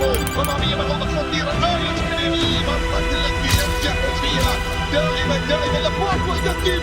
أمامية مغلقة خطيرة غاية في المرة التي ينجح فيها دائما الأبواب والتسديد.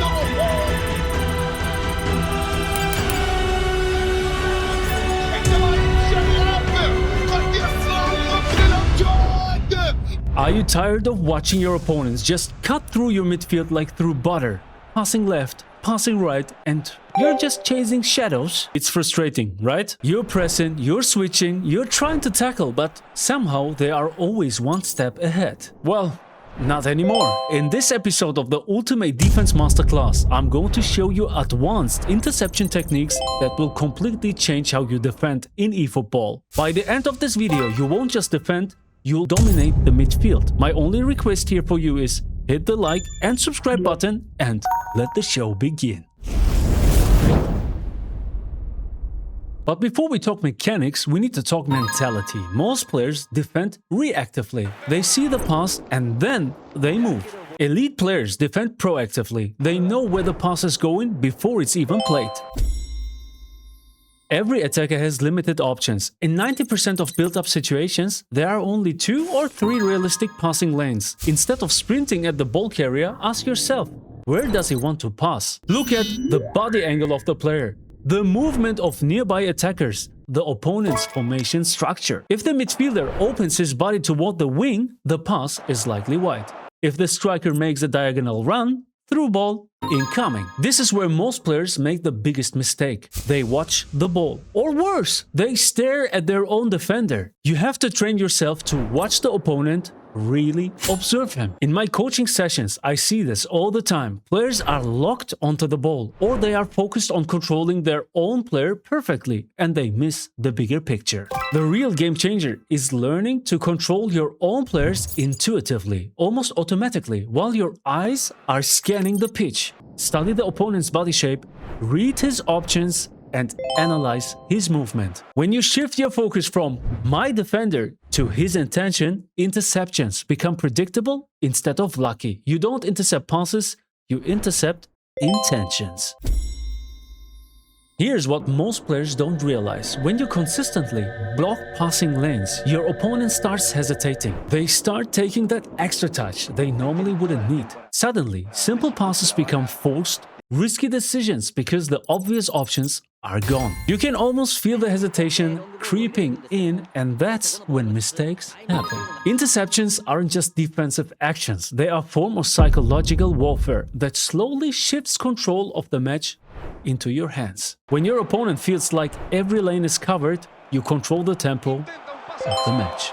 Are you tired of watching your opponents just cut through your midfield like through butter? Passing left, passing right, and you're just chasing shadows? It's frustrating, right? You're pressing, you're switching, you're trying to tackle, but somehow they are always one step ahead. Well, not anymore. In this episode of the Ultimate Defense Masterclass, I'm going to show you advanced interception techniques that will completely change how you defend in eFootball. By the end of this video, you won't just defend, you'll dominate the midfield. My only request here for you is hit the like and subscribe button and let the show begin. But before we talk mechanics, we need to talk mentality. Most players defend reactively. They see the pass and then they move. Elite players defend proactively. They know where the pass is going before it's even played. Every attacker has limited options. In 90% of built-up situations, there are only 2 or 3 realistic passing lanes. Instead of sprinting at the ball carrier, ask yourself, where does he want to pass? Look at the body angle of the player, the movement of nearby attackers, the opponent's formation structure. If the midfielder opens his body toward the wing, the pass is likely wide. If the striker makes a diagonal run, through ball, incoming. This is where most players make the biggest mistake. They watch the ball. Or worse, they stare at their own defender. You have to train yourself to watch the opponent, really observe him. In my coaching sessions, I see this all the time. Players are locked onto the ball, or they are focused on controlling their own player perfectly, and they miss the bigger picture. The real game changer is learning to control your own players intuitively, almost automatically, while your eyes are scanning the pitch. Study the opponent's body shape, read his options, and analyze his movement. When you shift your focus from my defender to his intention, interceptions become predictable instead of lucky. You don't intercept passes, you intercept intentions. Here's what most players don't realize. When you consistently block passing lanes, your opponent starts hesitating. They start taking that extra touch they normally wouldn't need. Suddenly, simple passes become forced, risky decisions because the obvious options are gone. You can almost feel the hesitation creeping in, and that's when mistakes happen. Interceptions aren't just defensive actions. They are a form of psychological warfare that slowly shifts control of the match into your hands. When your opponent feels like every lane is covered, you control the tempo of the match.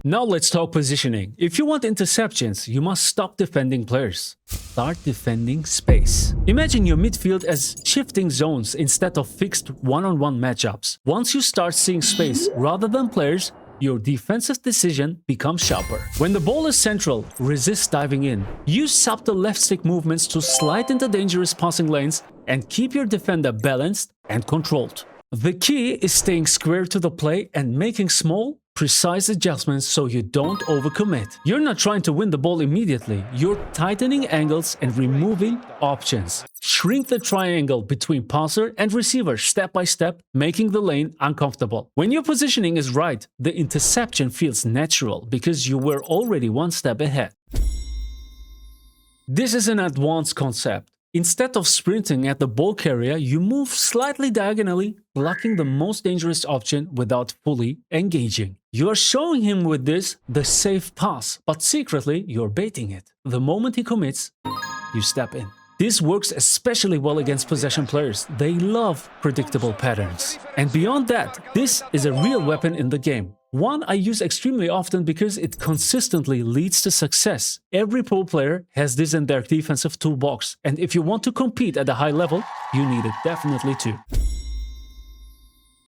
Now let's talk positioning. If you want interceptions, you must stop defending players. Start defending space. Imagine your midfield as shifting zones instead of fixed one-on-one matchups. Once you start seeing space rather than players, your defensive decision becomes sharper. When the ball is central, resist diving in. Use subtle left stick movements to slide into dangerous passing lanes and keep your defender balanced and controlled. The key is staying square to the play and making small, precise adjustments so you don't overcommit. You're not trying to win the ball immediately. You're tightening angles and removing options. Shrink the triangle between passer and receiver step by step, making the lane uncomfortable. When your positioning is right, the interception feels natural because you were already one step ahead. This is an advanced concept. Instead of sprinting at the ball carrier, you move slightly diagonally, blocking the most dangerous option without fully engaging. You are showing him with this the safe pass, but secretly you're baiting it. The moment he commits, you step in. This works especially well against possession players. They love predictable patterns. And beyond that, this is a real weapon in the game. One I use extremely often because it consistently leads to success. Every pro player has this in their defensive toolbox, and if you want to compete at a high level, you need it definitely too.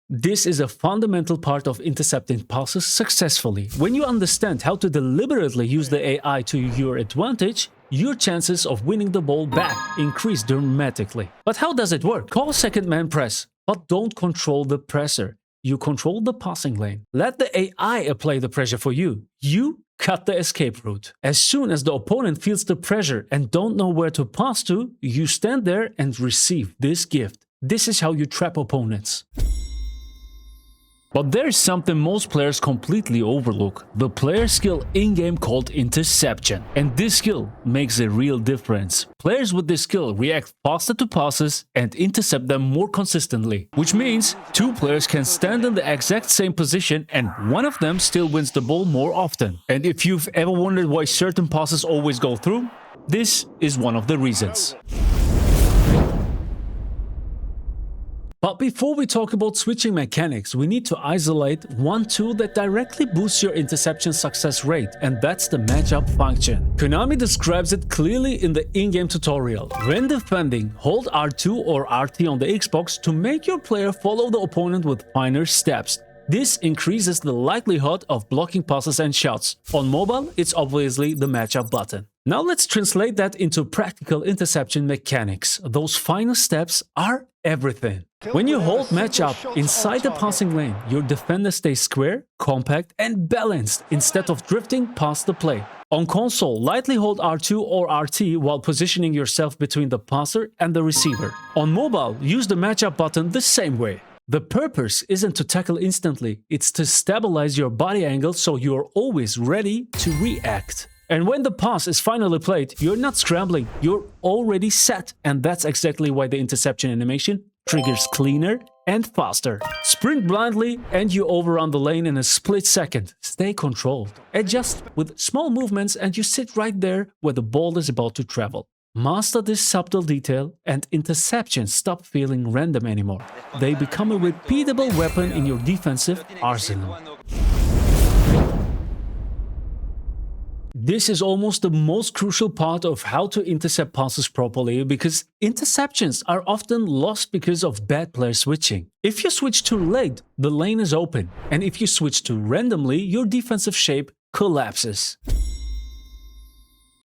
This is a fundamental part of intercepting passes successfully. When you understand how to deliberately use the AI to your advantage, your chances of winning the ball back increase dramatically. But how does it work? Call second man press, but don't control the presser. You control the passing lane. Let the AI apply the pressure for you. You cut the escape route. As soon as the opponent feels the pressure and don't know where to pass to, you stand there and receive this gift. This is how you trap opponents. But there's something most players completely overlook, the player skill in-game called Interception. And this skill makes a real difference. Players with this skill react faster to passes and intercept them more consistently. Which means two players can stand in the exact same position and one of them still wins the ball more often. And if you've ever wondered why certain passes always go through, this is one of the reasons. But before we talk about switching mechanics, we need to isolate one tool that directly boosts your interception success rate, and that's the matchup function. Konami describes it clearly in the in-game tutorial. When defending, hold R2 or RT on the Xbox to make your player follow the opponent with finer steps. This increases the likelihood of blocking passes and shots. On mobile, it's obviously the matchup button. Now let's translate that into practical interception mechanics. Those final steps are everything. When you hold matchup inside the passing lane, your defender stays square, compact and balanced instead of drifting past the play. On console, lightly hold R2 or RT while positioning yourself between the passer and the receiver. On mobile, use the matchup button the same way. The purpose isn't to tackle instantly, it's to stabilize your body angle so you're always ready to react. And when the pass is finally played, you're not scrambling, you're already set. And that's exactly why the interception animation triggers cleaner and faster. Sprint blindly and you overrun the lane in a split second. Stay controlled. Adjust with small movements and you sit right there where the ball is about to travel. Master this subtle detail and interceptions stop feeling random anymore. They become a repeatable weapon in your defensive arsenal. This is almost the most crucial part of how to intercept passes properly because interceptions are often lost because of bad player switching. If you switch too late, the lane is open, and if you switch too randomly, your defensive shape collapses.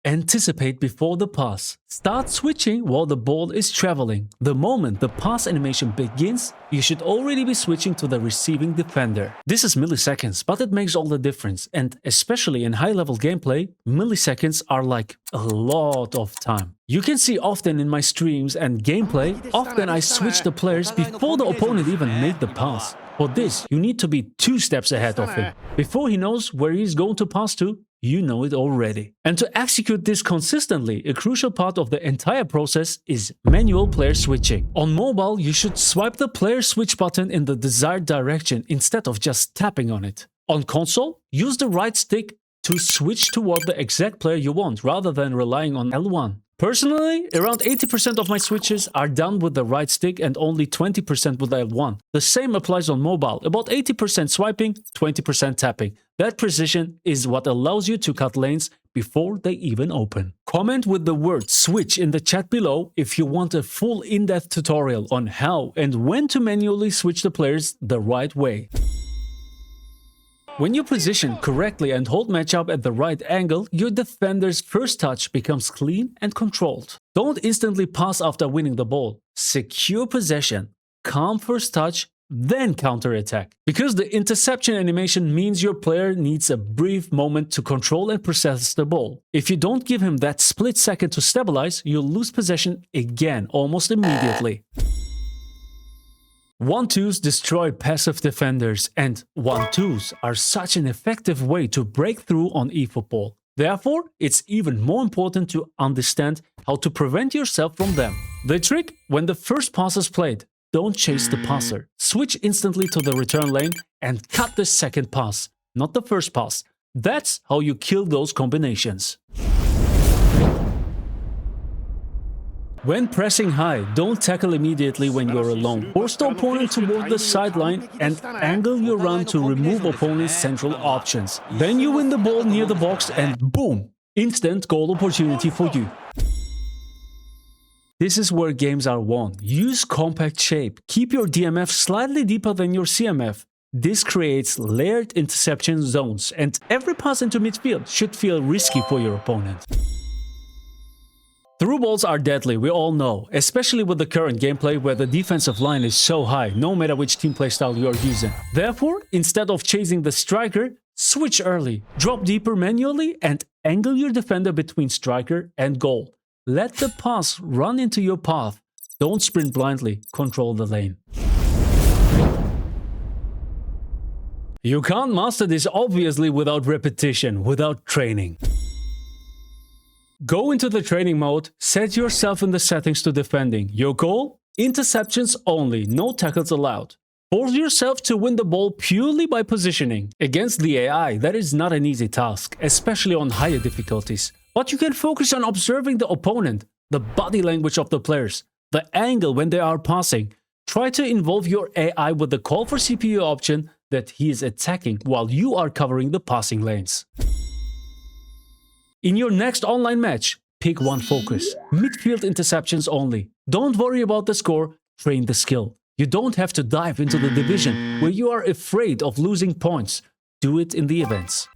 Anticipate before the pass. Start switching while the ball is traveling. The moment the pass animation begins, you should already be switching to the receiving defender. This is milliseconds, but it makes all the difference. And especially in high-level gameplay, milliseconds are like a lot of time. You can see often in my streams and gameplay, often I switch the players before the opponent even made the pass. For this, you need to be 2 steps ahead of him. Before he knows where he's going to pass to, you know it already. And to execute this consistently, a crucial part of the entire process is manual player switching. On mobile, you should swipe the player switch button in the desired direction instead of just tapping on it. On console, use the right stick to switch toward the exact player you want rather than relying on L1. Personally, around 80% of my switches are done with the right stick and only 20% with L1. The same applies on mobile, about 80% swiping, 20% tapping. That precision is what allows you to cut lanes before they even open. Comment with the word switch in the chat below if you want a full in-depth tutorial on how and when to manually switch the players the right way. When you position correctly and hold matchup at the right angle, your defender's first touch becomes clean and controlled. Don't instantly pass after winning the ball. Secure possession, calm first touch, then counterattack. Because the interception animation means your player needs a brief moment to control and process the ball. If you don't give him that split second to stabilize, you'll lose possession again almost immediately. 1-2s destroy passive defenders, and 1-2s are such an effective way to break through on eFootball. Therefore, it's even more important to understand how to prevent yourself from them. The trick: when the first pass is played, don't chase the passer. Switch instantly to the return lane and cut the second pass, not the first pass. That's how you kill those combinations. When pressing high, don't tackle immediately when you're alone. Force the opponent toward the sideline and angle your run to remove opponent's central options. Then you win the ball near the box and boom! Instant goal opportunity for you. This is where games are won. Use compact shape. Keep your DMF slightly deeper than your CMF. This creates layered interception zones, and every pass into midfield should feel risky for your opponent. Through balls are deadly, we all know, especially with the current gameplay where the defensive line is so high, no matter which team play style you are using. Therefore, instead of chasing the striker, switch early, drop deeper manually, and angle your defender between striker and goal. Let the pass run into your path. Don't sprint blindly, control the lane. You can't master this obviously without repetition, without training. Go into the training mode, set yourself in the settings to defending. Your goal? Interceptions only, no tackles allowed. Force yourself to win the ball purely by positioning. Against the AI, that is not an easy task, especially on higher difficulties. But you can focus on observing the opponent, the body language of the players, the angle when they are passing. Try to involve your AI with the call for CPU option that he is attacking while you are covering the passing lanes. In your next online match, pick one focus. Midfield interceptions only. Don't worry about the score, train the skill. You don't have to dive into the division where you are afraid of losing points. Do it in the events.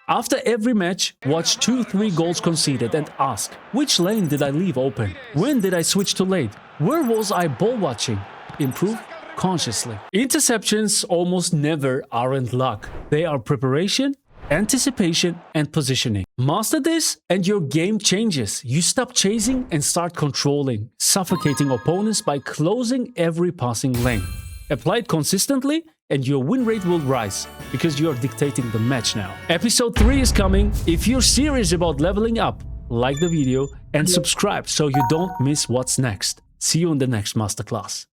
After every match, watch 2-3 goals conceded and ask, which lane did I leave open? When did I switch to late? Where was I ball watching? Improve consciously. Interceptions almost never aren't luck. They are preparation, anticipation, and positioning. Master this and your game changes. You stop chasing and start controlling, suffocating opponents by closing every passing lane. Apply it consistently and your win rate will rise because you are dictating the match now. Episode 3 is coming. If you're serious about leveling up, like the video and subscribe so you don't miss what's next. See you in the next masterclass.